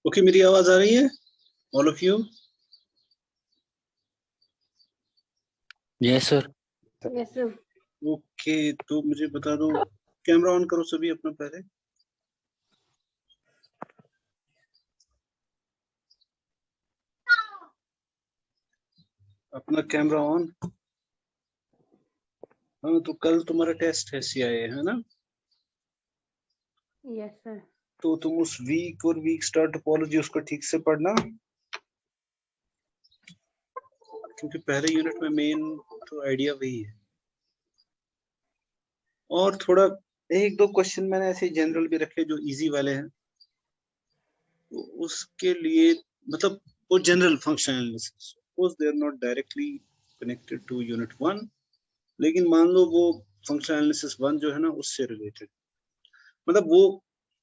Okay, मेरी आवाज आ रही है all of you? Yes sir. Yes sir. Okay, तो मुझे बता दो, कैमरा ऑन करो सभी अपना पहले। अपना कैमरा ऑन। हाँ, तो कल तुम्हारा टेस्ट है सीआईए, है ना? Yes sir. तो तुम उस वीक और वीक स्टार्ट टोपोलॉजी उसको ठीक से पढ़ना, क्योंकि पहले यूनिट में मेन तो आइडिया वही है। और थोड़ा एक दो क्वेश्चन मैंने ऐसे जनरल भी रखे जो इजी वाले हैं, तो उसके लिए मतलब वो general functional analysis, suppose they are not directly connected to unit 1, लेकिन मान लो वो फंक्शनल एनालिसिस 1 जो है ना उससे रिलेटेड, मतलब वो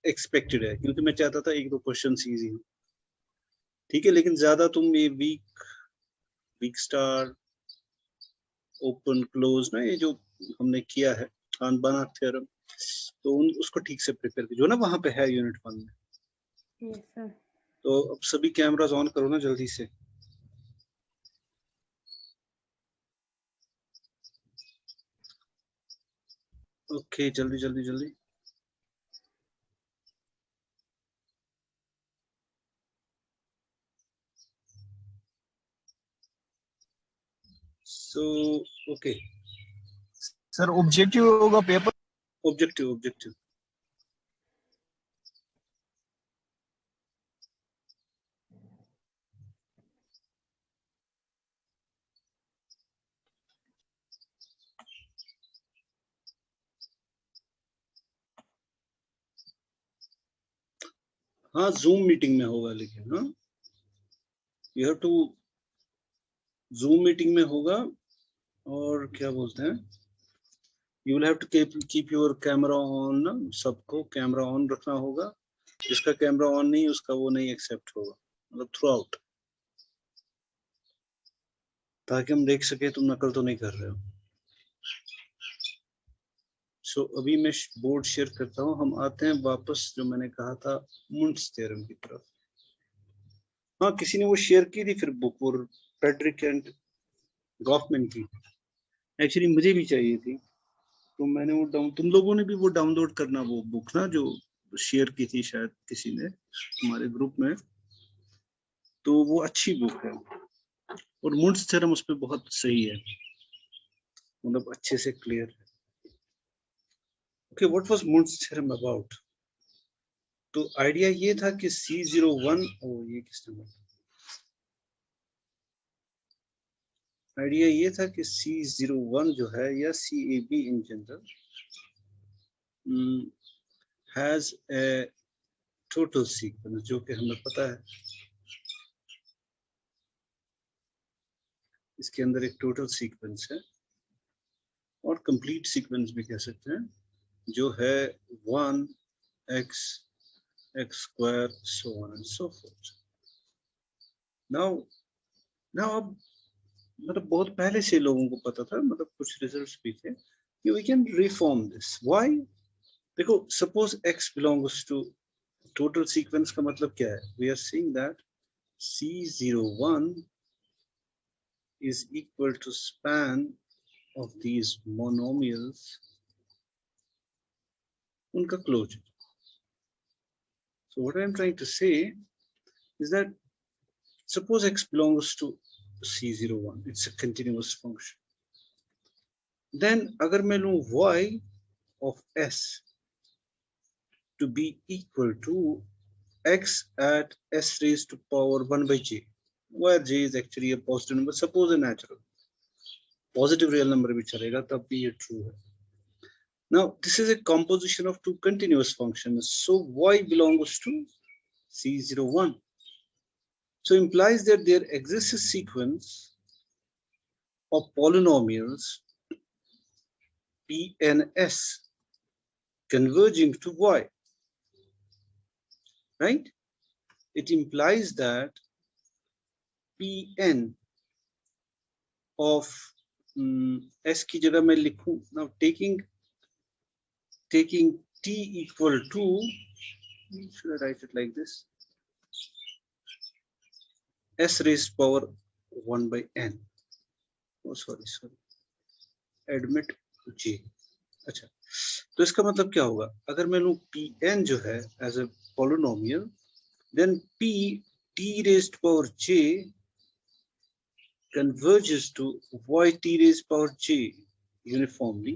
एक्सपेक्टेड है, क्योंकि मैं चाहता था एक दो क्वेश्चन इजी हो, ठीक है? लेकिन ज्यादा तुम ये वीक स्टार, ओपन क्लोज ना, ये जो हमने किया है खान-बाना थ्योरम, तो उसको ठीक से प्रिपेयर कीजिए, जो ना वहां पे है यूनिट 1 में। Yes sir. तो अब सभी कैमरास ऑन करो ना जल्दी से। ओके, जल्दी जल्दी जल्दी। सो ओके, सर ऑब्जेक्टिव होगा पेपर। ऑब्जेक्टिव ऑब्जेक्टिव हाँ, जूम मीटिंग में होगा, लेकिन हाँ you have to, Zoom meeting में होगा। और क्या बोलते हैं, you will have to keep your camera on ना, सबको कैमरा ऑन रखना होगा। जिसका कैमरा ऑन नहीं उसका वो नहीं एक्सेप्ट होगा, मतलब थ्रू आउट, ताकि हम देख सके तुम नकल तो नहीं कर रहे हो। सो अभी मैं बोर्ड शेयर करता हूँ, हम आते हैं वापस जो मैंने कहा था मुंड्स थ्योरम की तरफ। हाँ, किसी ने वो शेयर की थी फिर बुक, और फ्रेडरिक एंड गॉफमैन की, एक्चुअली मुझे भी चाहिए थी, तो मैंने वो तुम लोगों ने भी वो डाउनलोड करना, वो बुक ना जो शेयर की थी शायद किसी ने हमारे ग्रुप में, तो वो अच्छी बुक है, और मुंड्स थ्योरम उस पर बहुत सही है, मतलब अच्छे से क्लियर है। Okay, what was Mund's theorem about? तो आइडिया ये था कि C01, ये किसने बोला? आइडिया ये था कि C01 जो है, या CAB in general, has a total sequence, जो कि हमें पता है इसके अंदर एक टोटल सीक्वेंस है, और कंप्लीट सीक्वेंस भी कह सकते हैं, जो है 1x x square so on and so forth. now अब मतलब बहुत पहले से लोगों को पता था, मतलब कुछ रिजल्ट्स भी थे कि we can reform this. Why? देखो, suppose x belongs to total sequence का मतलब क्या है? We are saying that C01 is equal to span of these monomials, उनका closure. So what I am trying to say is that suppose x belongs to C01, it's a continuous function. Then अगर मैं लूं y of s to be equal to x at s raised to power 1 by j, where j is actually a positive number, suppose a natural, positive real number भी चलेगा, तब भी ये true है. Now this is a composition of two continuous functions, so y belongs to C01. So implies that there exists a sequence of polynomials P and S converging to y, right? It implies that Pn of S की जगह मैं लिखूं, now taking t equal to, should I write it like this? s raised power 1 by n. Oh sorry, admit j. अच्छा, तो इसका मतलब क्या होगा? अगर मैं लूं pn जो है as a polynomial, then p t raised power j converges to y t raised power j uniformly,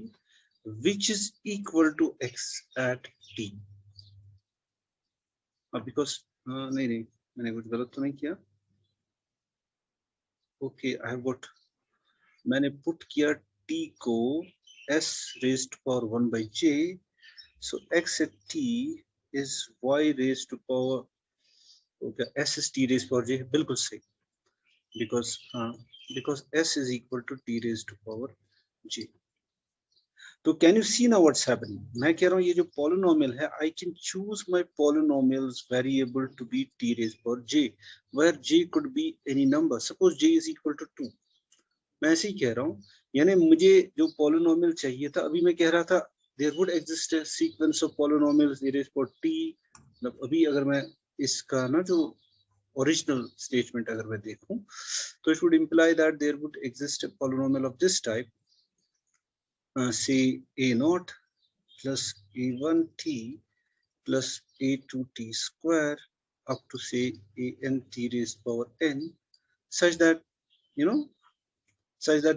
which is equal to x at t. Because नहीं, मैंने कुछ गलत तो नहीं किया. Okay, I have got, मैंने put किया t को s raised to power 1 by j, so x at t is y raised to power, okay, s is t raised to power j, बिल्कुल सही, because s is equal to t raised to power j. तो can you see now what's happening? मैं कह रहा हूँ ये जो polynomial है, I can choose my polynomials variable to be t raised power j, where j could be any number. सपोज j is equal to 2. मैं ऐसे ही कह रहा हूँ, यानी मुझे जो पॉलिनोमियल चाहिए था, अभी मैं कह रहा था there would exist a sequence of polynomials t raised power t. मतलब अभी अगर मैं इसका ना जो ओरिजिनल स्टेटमेंट अगर मैं देखूं, तो it would imply that there would exist a polynomial of this type, say a0 plus a1t plus a2t square up to say an t raised power n, such that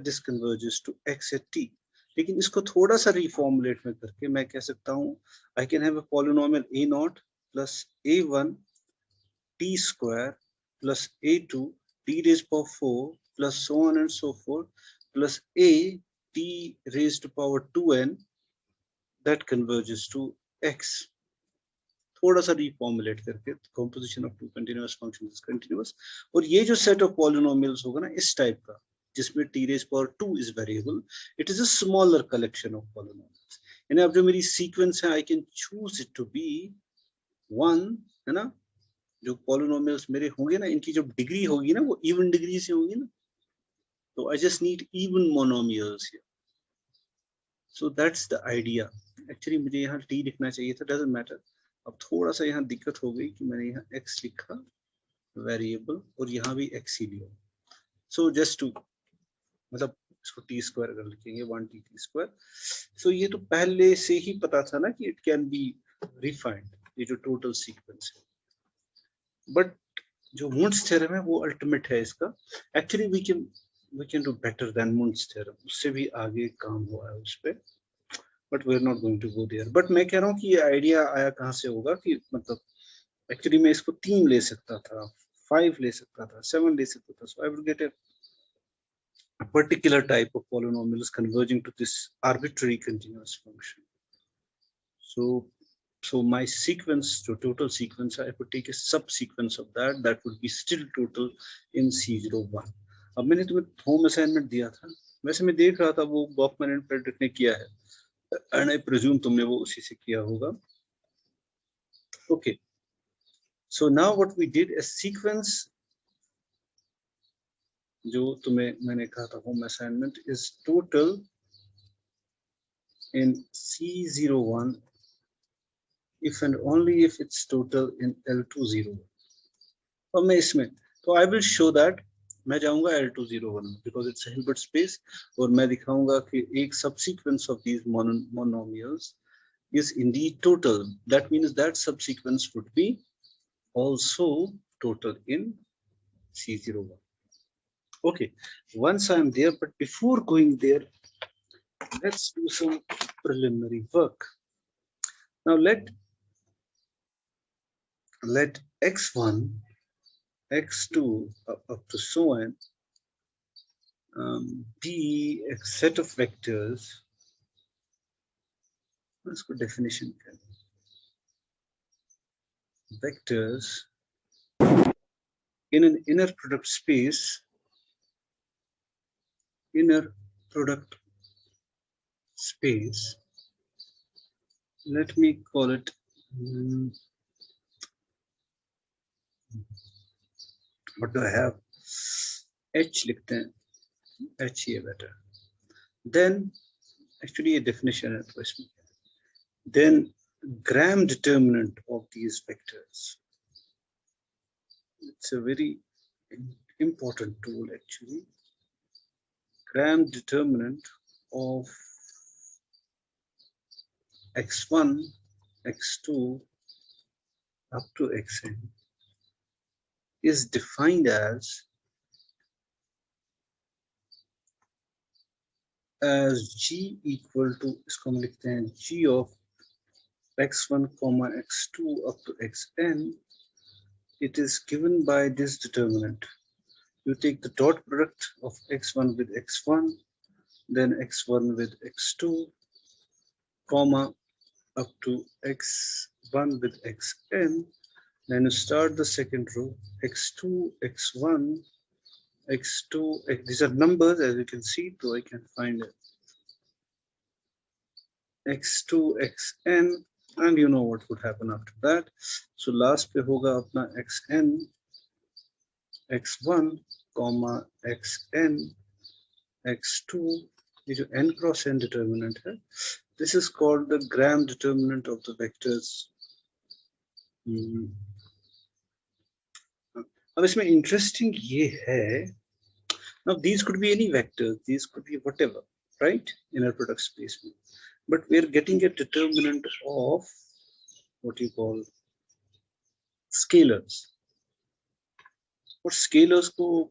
this converges to x at t. लेकिन इसको थोड़ा सा रिफॉर्मुलेट में करके मैं कह सकता हूँ, I can have a polynomial a0 plus a1 t square plus a2 t raised power 4 plus so on and so forth plus a t raised to power 2n that converges to x. थोड़ा सा रिफॉर्मुलेट करके composition of two continuous functions is continuous. और ये जो set of polynomials होगा ना इस type का, जिसमें t raised power 2 is variable, it is a smaller collection of polynomials. यानी अब जो मेरी sequence है, I can choose it to be 1, है ना? जो polynomials मेरे होंगे ना, इनकी जो डिग्री होगी ना, वो even डिग्री से होगी ना, तो I just need even monomials here. So that's the idea. Actually मुझे यहाँ t लिखना चाहिए था, doesn't matter. अब थोड़ा सा यहाँ दिक्कत हो गई कि मैंने यहाँ x लिखा वेरिएबल और यहाँ भी x ही लिया. So just to, मतलब इसको t स्क्वायर अगर लिखेंगे 1t t स्क्वायर, so ये तो पहले से ही पता था ना कि it can be refined, ये जो टोटल सीक्वेंस है. बट जो मुंड्स थ्योरम है वो अल्टीमेट है इसका. Actually we can do better than Mund's theorem, उससे भी आगे काम हुआ है उस पे, but we are not going to go there. but मैं कह रहा हूँ कि ये आइडिया आया कहाँ से होगा कि मतलब एक्चुअली मैं इसको 3 ले सकता था, 5 ले सकता था, 7 ले सकता था, so I would get a particular type of polynomials converging to this arbitrary continuous function. So my sequence, to total sequence, I could take a subsequence of that would be still total in C01. अब मैंने तुम्हें home assignment दिया था, वैसे मैं देख रहा था वो बॉकमैन एंड पेड्रिक ने किया है, and I presume तुमने वो उसी से किया होगा. Okay, so now what we did, a sequence जो तुम्हें मैंने कहा था home assignment, is total in C01 if and only if it's total in L201. और मैं इसमें तो I will show that मैं जाऊंगा L201 because it's a Hilbert space, और मैं दिखाऊंगा कि एक subsequence of these monomials is indeed total. That means that subsequence would be also total in C01. Okay, once I'm there, but before going there, let's do some preliminary work. Now let x1, x2 up to so on be a set of vectors. Let's go definition. Vectors in an inner product space. Inner product space. Let me call it. What do I have? H लिखते हैं. H here better. Then actually a definition है तो इसमें. Then Gram determinant of these vectors. It's a very important tool actually. Gram determinant of x1, x2 up to xn is defined as g equal to, इसको हम लिखते हैं g of x1, x2 up to xn. It is given by this determinant. You take the dot product of x1 with x1, then x1 with x2, comma up to x1 with xn. Then you start the second row, x2, x1, x2, these are numbers as you can see, so I can find it. x2, xn, and you know what would happen after that. So last पे होगा अपना xn, x1, comma xn, x2, ये जो n cross n determinant है, this is called the gram determinant of the vectors. अब इसमें interesting ये है, now these could be any vectors, these could be whatever, right? Inner product space. But we're getting a determinant of what you call scalars. और scalars को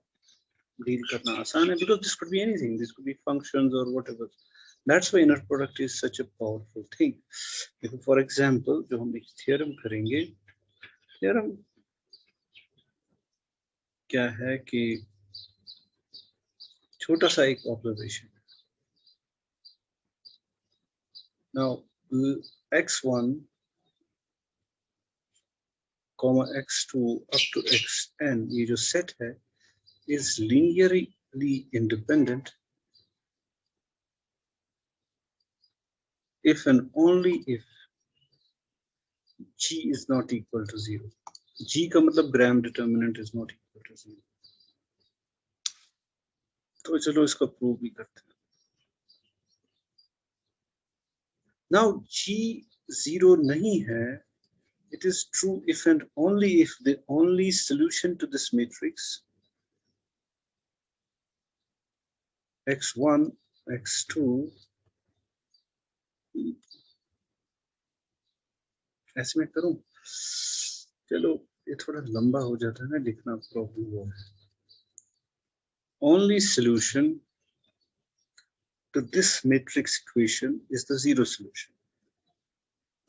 deal करना आसान है, because this could be anything, this could be functions or whatever. That's why inner product is such a powerful thing. If, for example, जो हम एक theorem करेंगे, theorem क्या है कि छोटा सा एक observation. Now x1, comma x2 up to xn, ये जो set है, is linearly independent if and only if g is not equal to 0. g का मतलब gram determinant is not equal to 0. तो चलो इसको prove भी करते हैं. Now g 0 नहीं है. It is true if and only if the only solution to this matrix x1, x2 ऐसे में करूं, चलो ये थोड़ा लंबा हो जाता है ना लिखना, प्रॉब्लम वो है. Only solution to this matrix equation is the zero solution.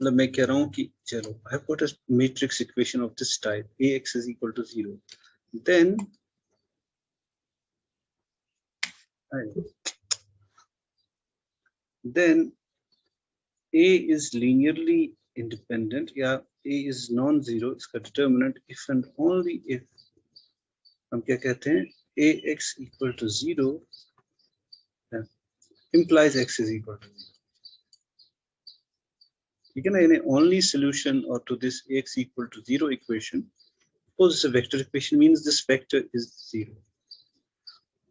मतलब मैं कह रहा हूं कि चलो I have got a matrix equation of this type, ax is equal to 0. Then a is linearly independent, या a is non-zero, इसका determinant if and only if हम क्या कहते हैं, ax equal to 0 implies x is equal to 0. ठीक है ना, यानी only solution or to this ax equal to 0 equation, suppose it's a vector equation, means this vector is 0.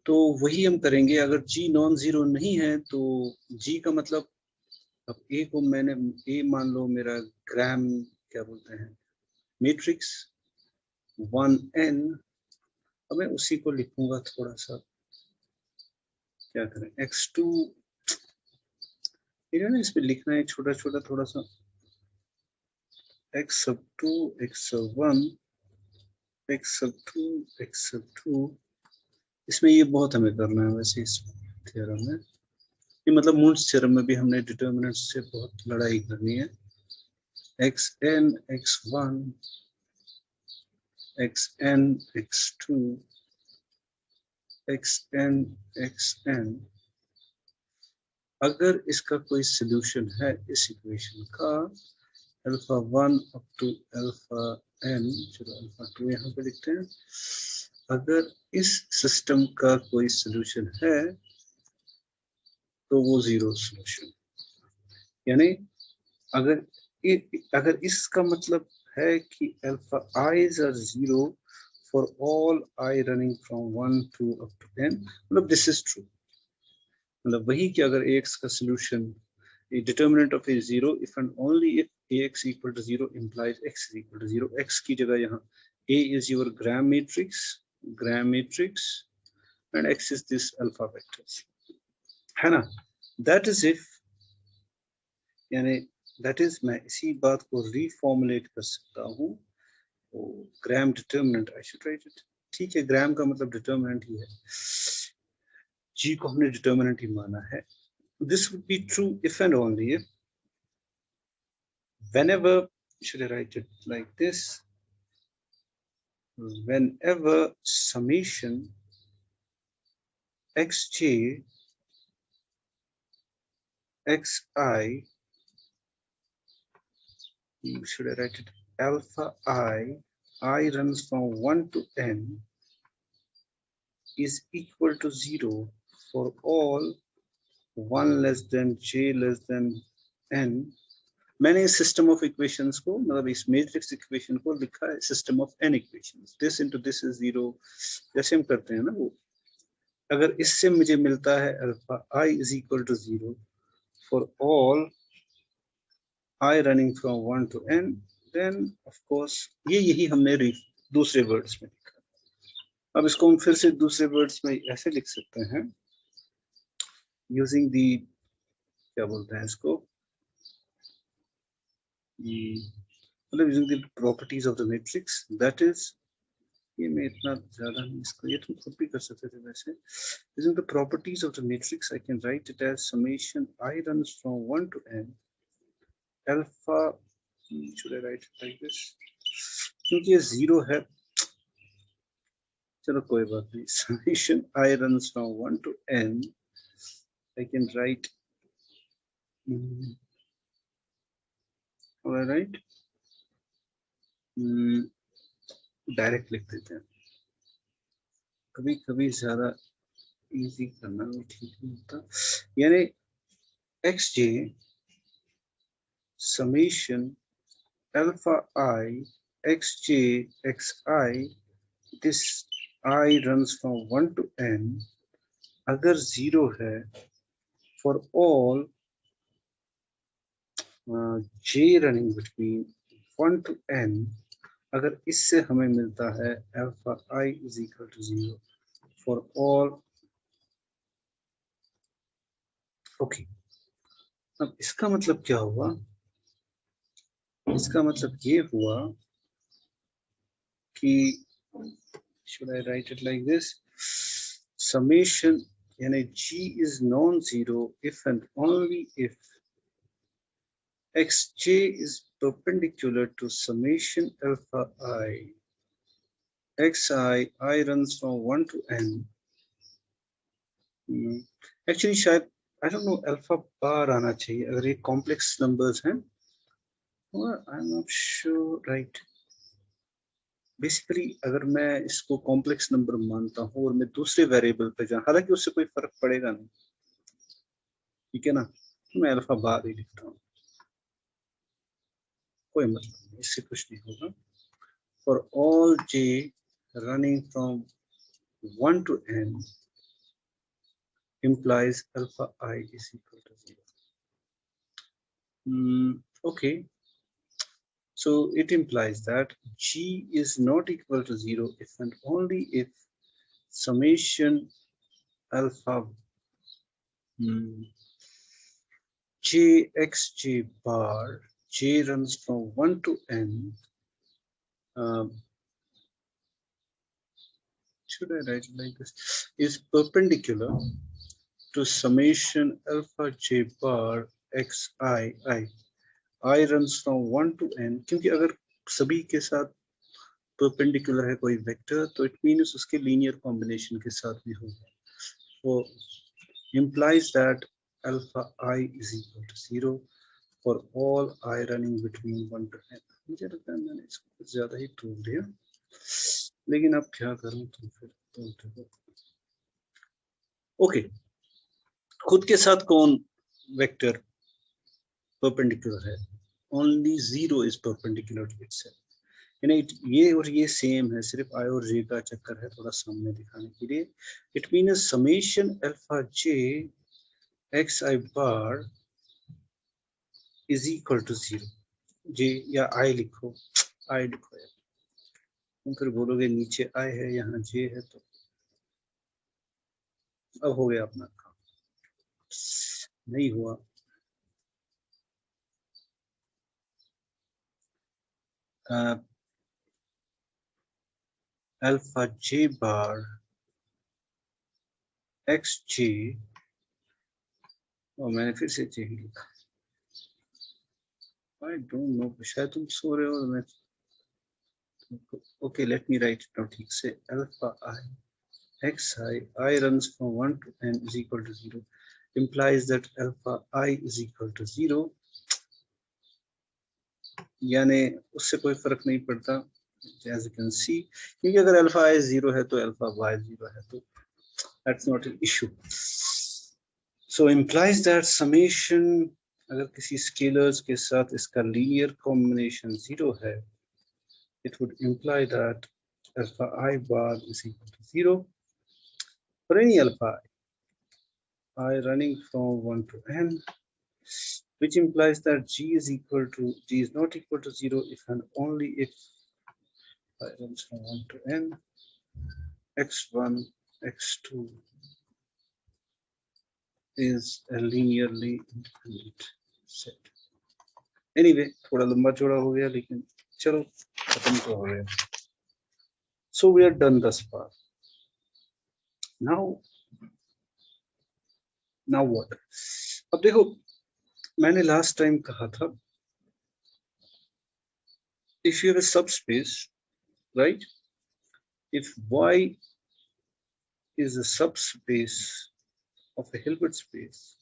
तो वही हम करेंगे. अगर g non-zero नहीं है तो g का मतलब, अब a को मैंने a मान लो मेरा ग्राम क्या बोलते हैं मैट्रिक्स 1n, अब मैं उसी को लिखूंगा थोड़ा सा, क्या करें x2, ये ना इस पे लिखना है छोटा छोटा थोड़ा सा, x sub 2, x sub 1, x sub 2, x sub 2. इसमें ये बहुत हमें करना है वैसे इस थ्योरम में, ये मतलब मूल्स थ्योरम में भी हमने डिटर्मिनेंट से बहुत लड़ाई करनी है. xn, x1, xn, x2, xn, xn. अगर इसका कोई सॉल्यूशन है इस इक्वेशन का, alpha 1 up to alpha n, चलो अल्फा 2 यहाँ पे लिखते हैं. अगर इस सिस्टम का कोई सॉल्यूशन है तो वो जीरो सॉल्यूशन, यानी अगर इसका मतलब है कि alpha i's are 0 for all I running from 1 to up to n, मतलब this is true. मतलब वही कि अगर ax का solution, a determinant of a 0 if and only if ax equal to 0 implies x is equal to 0. x की जगह यहाँ a is your gram matrix gram matrix and x is this alpha vectors, है ना? That is if यानी that is मैं इसी बात को reformulate कर सकता हूँ Gram determinant I should write it, ठीक है, ग्राम का मतलब डिटर्मिनेंट ही है, g को हमने डिटर्मिनेंट ही माना है. This would be true if and only if whenever, should I write it like this, whenever summation xj xi, should I write it alpha I runs from 1 to n is equal to 0 for all 1 less than j less than n. मैंने इस system of equations को, मतलब इस matrix equation को लिखा है system of n equations, this into this is 0, जैसे हम करते हैं ना वो. अगर इससे मुझे मिलता है alpha I is equal to 0 for all I running from 1 to n, then of course यही हमने दूसरे वर्ड्स में लिखा. अब इसको हम फिर से दूसरे वर्ड्स में ऐसे लिख सकते हैं यूजिंग दी, क्या बोलते हैं इसको, मतलब using the properties of the matrix, that is, ये मैं इतना ज्यादा नहीं, इसको ये तुम खुद भी कर सकते थे वैसे. Using the properties of the matrix I can write it as summation I runs from 1 to n alpha, should I write it like this, क्योंकि ये 0 है, चलो कोई बात नहीं, summation I runs from 1 to n I can write, all right, direct लिख देते हैं, कभी कभी ज्यादा इजी करना भी ठीक नहीं होता. यानी xj summation alpha I xj xi, this I runs from 1 to n अगर 0 है for all j running between 1 to n, अगर इससे हमें मिलता है alpha I is equal to 0 for all. Okay, अब इसका मतलब क्या हुआ, इसका मतलब ये हुआ कि should I write it like this, summation यानी g is non-zero if and only if xj is perpendicular to summation alpha I xi, I runs from 1 to n. Actually शायद I don't know alpha bar आना चाहिए अगर ये complex numbers हैं, or I'm not sure, right. Basically अगर मैं इसको complex number मानता हूँ और मैं दूसरे वेरिएबल पे जाऊँ, हालांकि उससे कोई फर्क पड़ेगा नहीं, ठीक है ना, तो मैं अल्फा बार ही लिखता हूँ, कोई मतलब नहीं, इससे कुछ नहीं होगा. For all j running from 1 to n implies alpha I is equal to 0. Okay. So it implies that g is not equal to 0 if and only if summation alpha j xj bar, j runs from 1 to n, should I write it like this, is perpendicular to summation alpha j bar xi, I runs from 1 to n, क्योंकि अगर सभी के साथ perpendicular है कोई vector तो it means उसके linear combination के साथ भी होगा. वो implies that alpha I is equal to 0 for all I running between 1 to n. मुझे लगता है मैंने इसको कुछ ज्यादा ही तोड़ दिया, लेकिन अब क्या करूं, तुम फिर बोलते हो. ओके, खुद के साथ कौन वेक्टर परपेंडिकुलर है, only 0 is perpendicular to itself. यानी ये और ये सेम है, सिर्फ I और J का चक्कर है थोड़ा सामने दिखाने के लिए. It means summation alpha j xi bar is equal to 0. j या I लिखो, I लिखो यार, तुम फिर बोलोगे नीचे I है यहाँ J है, तो अब हो गया अपना काम। नहीं हुआ। अल्फा J बार XJ, और मैंने फिर से J ही लिखा। I don't know, शायद तुम सो रहे हो और मैं okay, let me write it down ठीक से। Alpha I xi runs from 1 to n is equal to 0 implies that alpha I is equal to 0, यानी उससे कोई फर्क नहीं पड़ता as you can see, क्योंकि अगर alpha I 0 है तो alpha y 0 है, तो that's not an issue. So implies that summation, अगर किसी स्केलर्स के साथ इसका लीनियर कॉम्बिनेशन 0 है, it would imply that alpha I bar is equal to 0 for any alpha I running from 1 to n, which implies that G is not equal to 0 if and only if I runs from 1 to n, x1, x2 is a linearly independent set. Anyway, थोड़ा लंबा चौड़ा हो गया, लेकिन चलो खत्म तो हो गया. So we are done thus far. Now what? अब देखो, मैंने last time कहा था, if you have a subspace, right? If Y is a subspace of a Hilbert space,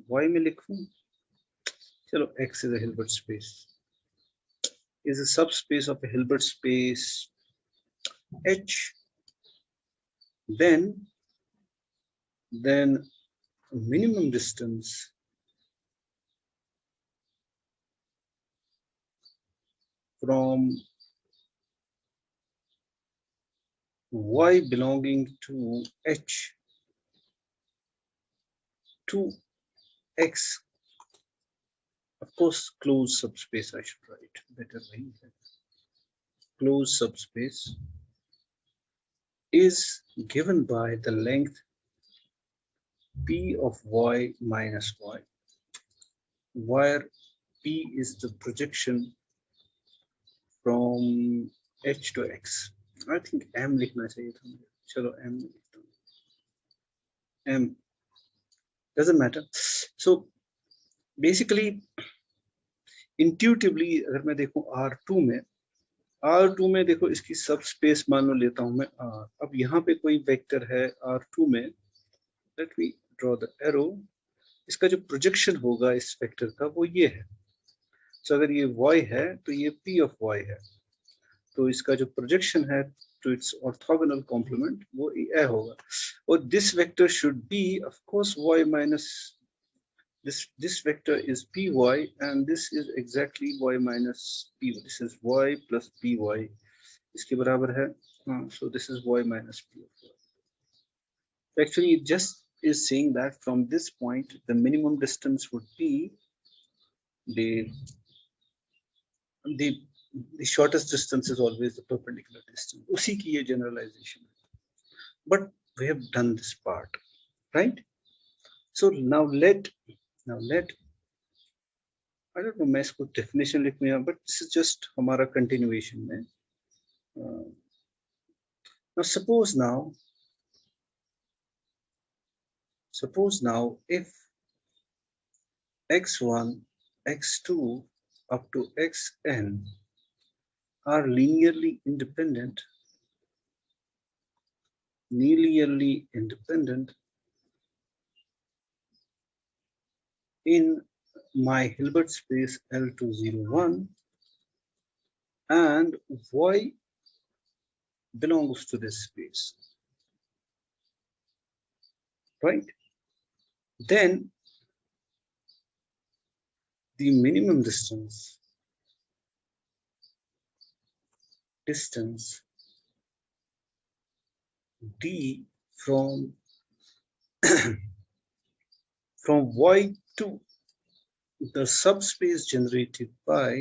Y में लिखूं, चलो X is a Hilbert space, is a subspace of a Hilbert space H, then minimum distance from Y belonging to H to X, of course closed subspace, I should write better way, closed subspace is given by the length P of Y minus Y, where P is the projection from H to X. I think M लिखना चाहिए था, चलो M लिखता हूँ. M doesn't matter. So basically intuitively अगर मैं देखूं R2 में देखो, इसकी सबस्पेस मान लो लेता हूं मैं R. अब यहाँ पे कोई वेक्टर है R2 में, let me draw the arrow. इसका जो प्रोजेक्शन होगा इस वेक्टर का वो ये है. So अगर ये Y है तो ये P of Y है, तो इसका जो प्रोजेक्शन है to its orthogonal complement वो A होगा. और this vector should be of course Y minus this vector is Py, and this is exactly Y minus Py. This is Y plus Py. इसके बराबर है. So this is Y minus Py. Actually, it just is saying that from this point the minimum distance would be the shortest distance is always the perpendicular distance. उसी की ये generalization. But we have done this part, right? So now let I don't know मैं इसको definition लिखूं, but this is just हमारा continuation में. Now suppose now if x1, x2 up to xn are linearly independent in my Hilbert space L201, and Y belongs to this space, right? Then the minimum distance D from Y to the subspace generated by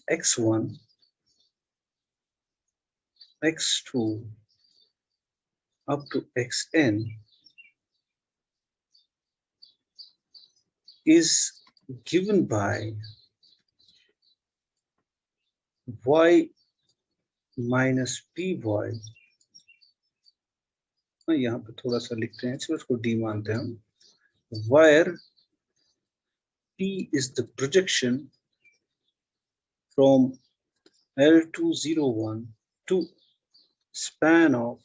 x1, x2 up to xn is given by y minus py. यहाँ पे थोड़ा सा लिखते हैं, इसको d मानते हैं हम, where p is the projection from L201 to span of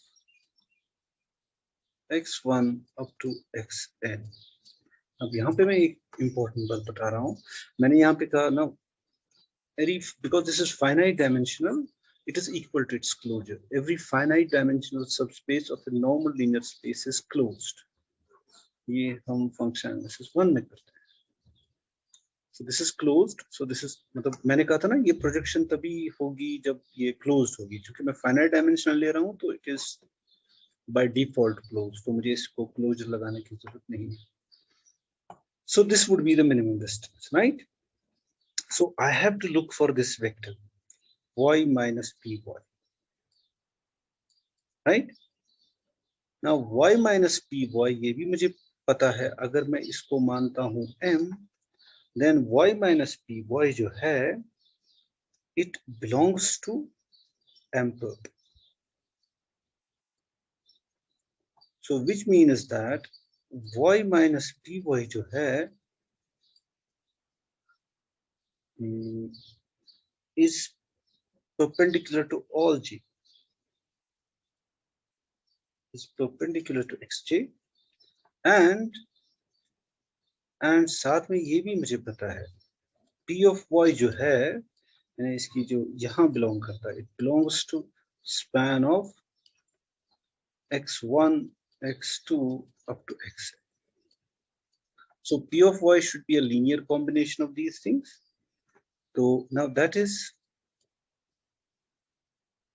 x1 up to xn. अब यहाँ पे मैं एक important बात बता रहा हूँ, मैंने यहाँ पे कहा ना, because this is finite dimensional, it is equal to its closure. Every finite dimensional subspace of a normal linear space is closed. ये हम function analysis 1 में करते हैं. So this is closed. So this is, मतलब मैंने कहा था ना, ये projection तभी होगी जब ये closed होगी, क्योंकि मैं finite dimensional ले रहा हूँ तो it is by default closed, तो मुझे इसको closure लगाने की जरूरत नहीं है. So this would be the minimum distance, right? So I have to look for this vector y minus py, right? Now y minus py ये भी मुझे पता है, अगर मैं इसको मानता हूँ m, then y minus py जो है, it belongs to m perp. So which means that y minus py जो है is perpendicular to all j, is perpendicular to xj, and साथ में ये भी मुझे पता है p of y जो है, यानी इसकी जो यहाँ belong करता है, it belongs to span of x1, x2 up to xn. So p of y should be a linear combination of these things. So now that is,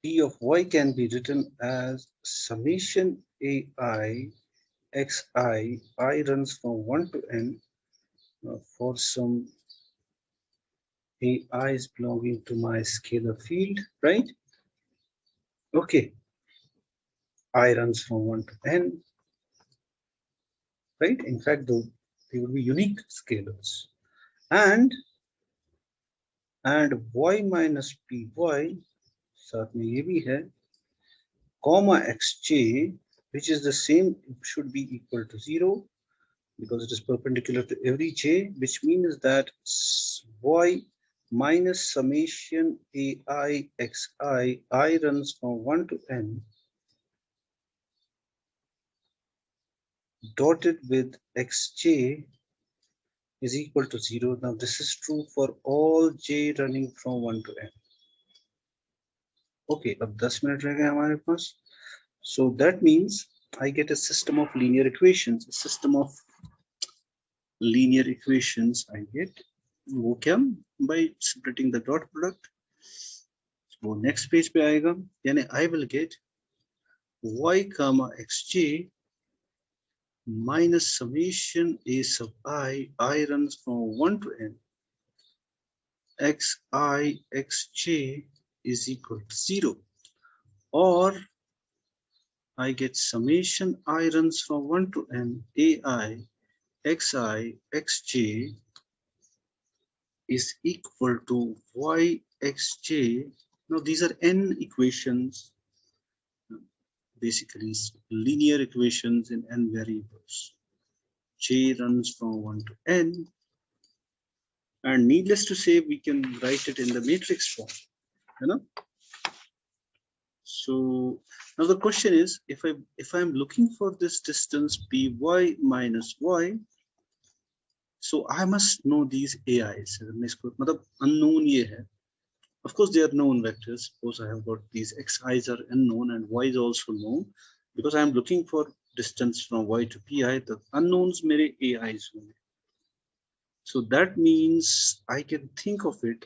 p of y can be written as summation ai xi, I runs from 1 to n for some ai's belonging to my scalar field, right? Okay, I runs from 1 to n, right? In fact, they would be unique scalars, and y minus py साथ में ये भी है, comma xj, which is the same, should be equal to 0 because it is perpendicular to every j, which means that y minus summation ai xi, I runs from 1 to n, dotted with xj is equal to 0. Now this is true for all j running from 1 to n. Okay, अब 10 minute रह गए हमारे पास. So that means I get a system of linear equations. A system of linear equations I get. वो क्या? By splitting the dot product. वो next page पे आएगा. यानी I will get y comma xj minus summation a sub I runs from 1 to n, xi xj is equal to 0, or I get summation I runs from 1 to n ai xi xj is equal to y xj. Now these are n equations, basically linear equations in n variables. J runs from 1 to n, and needless to say, we can write it in the matrix form, you know. So now the question is, if I'm looking for this distance py minus y, so I must know these ai's. मतलब unknown ये है. Of course, they are known vectors. Suppose I have got these xi's are unknown and y is also known, because I am looking for distance from y to pi. The unknowns मेरे ai's होंगे. So that means I can think of it